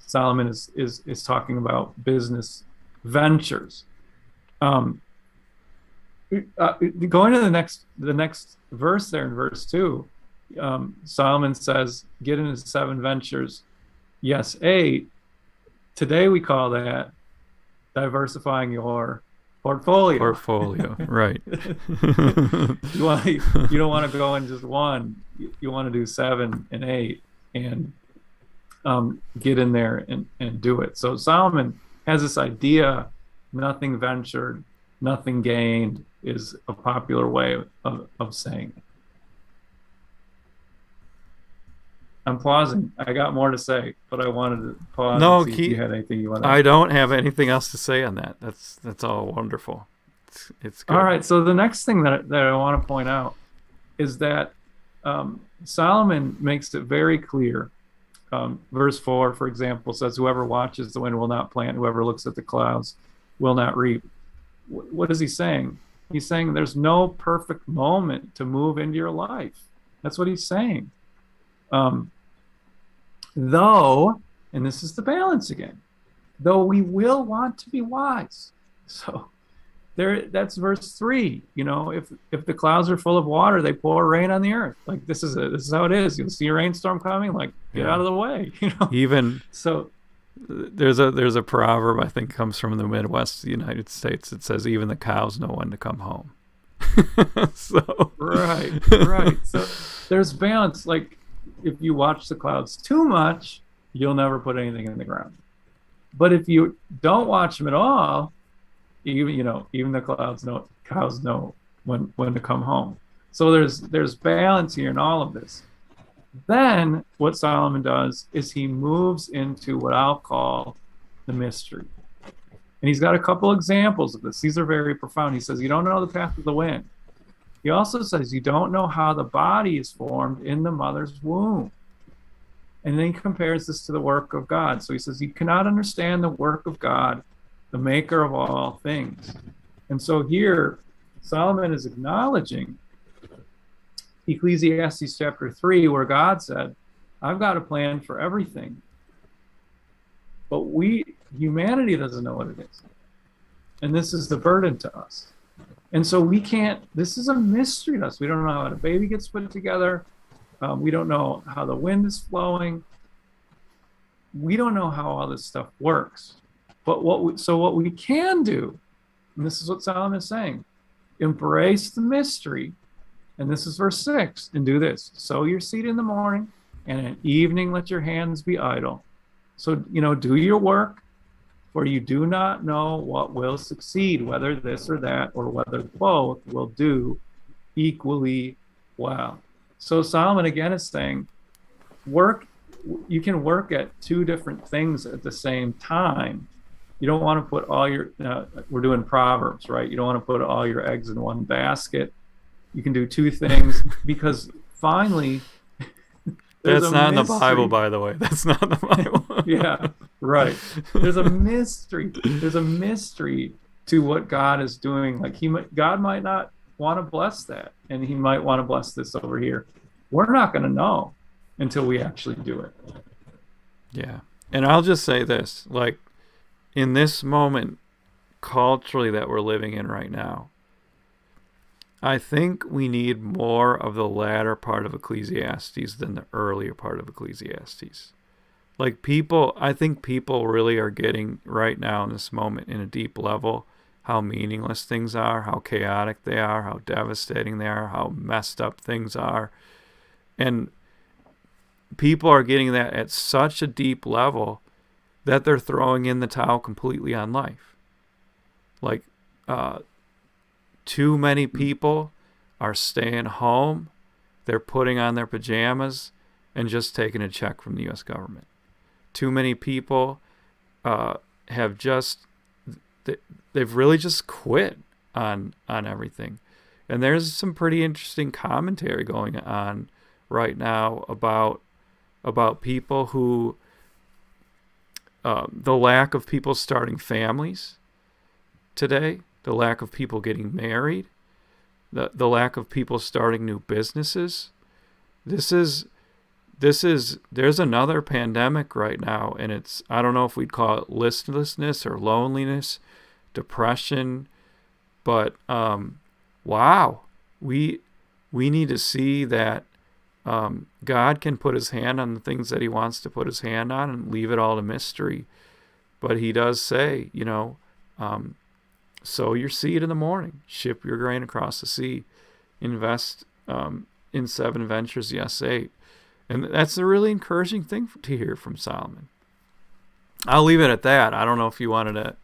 Solomon is talking about business ventures. Going to the next verse there in verse 2, Solomon says, get into 7 ventures. Yes, 8. Today we call that diversifying your portfolio. Right. You don't want to go in just one. You want to do 7 and 8 and get in there and do it. So Solomon has this idea, nothing ventured, nothing gained is a popular way of saying it. I'm pausing. I got more to say, but I wanted to pause and see if you had anything you want to I don't have anything else to say on that. That's all wonderful. It's good. All right. So the next thing that I want to point out is that Solomon makes it very clear. Verse 4, for example, says, whoever watches the wind will not plant, whoever looks at the clouds will not reap. What is he saying? He's saying there's no perfect moment to move into your life. That's what he's saying. Though, and this is the balance again, though we will want to be wise. So that's verse 3. If the clouds are full of water, they pour rain on the earth. Like this is how it is. You'll see a rainstorm coming, like get out of the way. Even so there's a proverb I think comes from the Midwest of the United States. It says even the cows know when to come home. So right. So there's balance. Like if you watch the clouds too much, you'll never put anything in the ground. But if you don't watch them at all, even the cows know when to come home. So there's balance here in all of this. Then what Solomon does is he moves into what I'll call the mystery. And he's got a couple examples of this. These are very profound. He says, you don't know the path of the wind. He also says, you don't know how the body is formed in the mother's womb. And then he compares this to the work of God. So he says, you cannot understand the work of God, the maker of all things. And so here, Solomon is acknowledging Ecclesiastes Chapter 3, where God said, I've got a plan for everything. But humanity doesn't know what it is. And this is the burden to us. And so this is a mystery to us. We don't know how a baby gets put together. We don't know how the wind is flowing. We don't know how all this stuff works. But what we can do, and this is what Solomon is saying, embrace the mystery. And this is verse 6, and do this. Sow your seed in the morning, and at evening let your hands be idle. So, do your work, for you do not know what will succeed, whether this or that, or whether both will do equally well. So Solomon again is saying, you can work at 2 different things at the same time. You don't want to put all your, we're doing Proverbs, right? You don't want to put all your eggs in one basket. You can do 2 things because finally, that's not in the Bible, by the way. That's not in the Bible. Yeah, right. There's a mystery. There's a mystery to what God is doing. Like God might not want to bless that, and he might want to bless this over here. We're not going to know until we actually do it. Yeah. And I'll just say this, like in this moment culturally that we're living in right now, I think we need more of the latter part of Ecclesiastes than the earlier part of Ecclesiastes. Like I think people really are getting right now in this moment in a deep level how meaningless things are, how chaotic they are, how devastating they are, how messed up things are. And people are getting that at such a deep level that they're throwing in the towel completely on life. Like, too many people are staying home. They're putting on their pajamas and just taking a check from the U.S. government. Too many people have just, they've really just quit on everything. And there's some pretty interesting commentary going on right now about people who the lack of people starting families today, the lack of people getting married, the lack of people starting new businesses. There's another pandemic right now, and I don't know if we'd call it listlessness or loneliness, depression, but wow, we need to see that God can put his hand on the things that he wants to put his hand on and leave it all to mystery. But he does say, sow your seed in the morning, ship your grain across the sea, invest in 7 ventures, yes, 8. And that's a really encouraging thing to hear from Solomon. I'll leave it at that. I don't know if you wanted to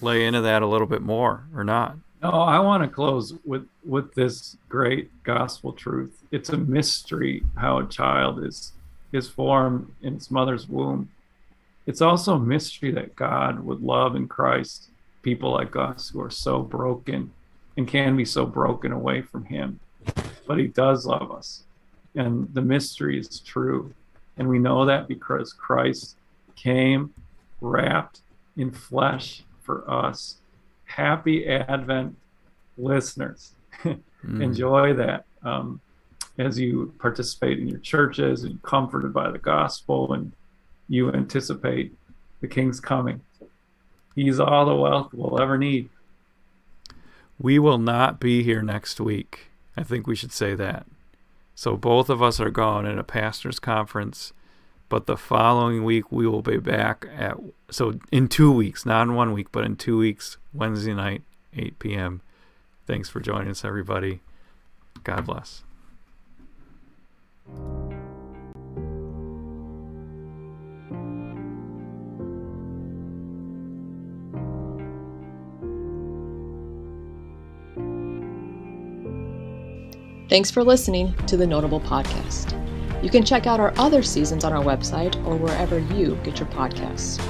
lay into that a little bit more or not. No, I want to close with this great gospel truth. It's a mystery how a child is formed in its mother's womb. It's also a mystery that God would love in Christ people like us who are so broken and can be so broken away from him. But he does love us. And the mystery is true. And we know that because Christ came wrapped in flesh for us. Happy Advent, listeners. Enjoy that as you participate in your churches and comforted by the gospel and you anticipate the King's coming. He's all the wealth we'll ever need. We will not be here next week. I think we should say that. So both of us are gone at a pastor's conference, but the following week we will be back in 2 weeks, not in 1 week, but in 2 weeks, Wednesday night, 8 p.m. Thanks for joining us, everybody. God bless. Thanks for listening to the Notable Podcast. You can check out our other seasons on our website or wherever you get your podcasts.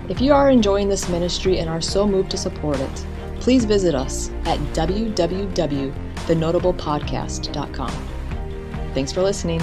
If you are enjoying this ministry and are so moved to support it, please visit us at www.thenotablepodcast.com. Thanks for listening.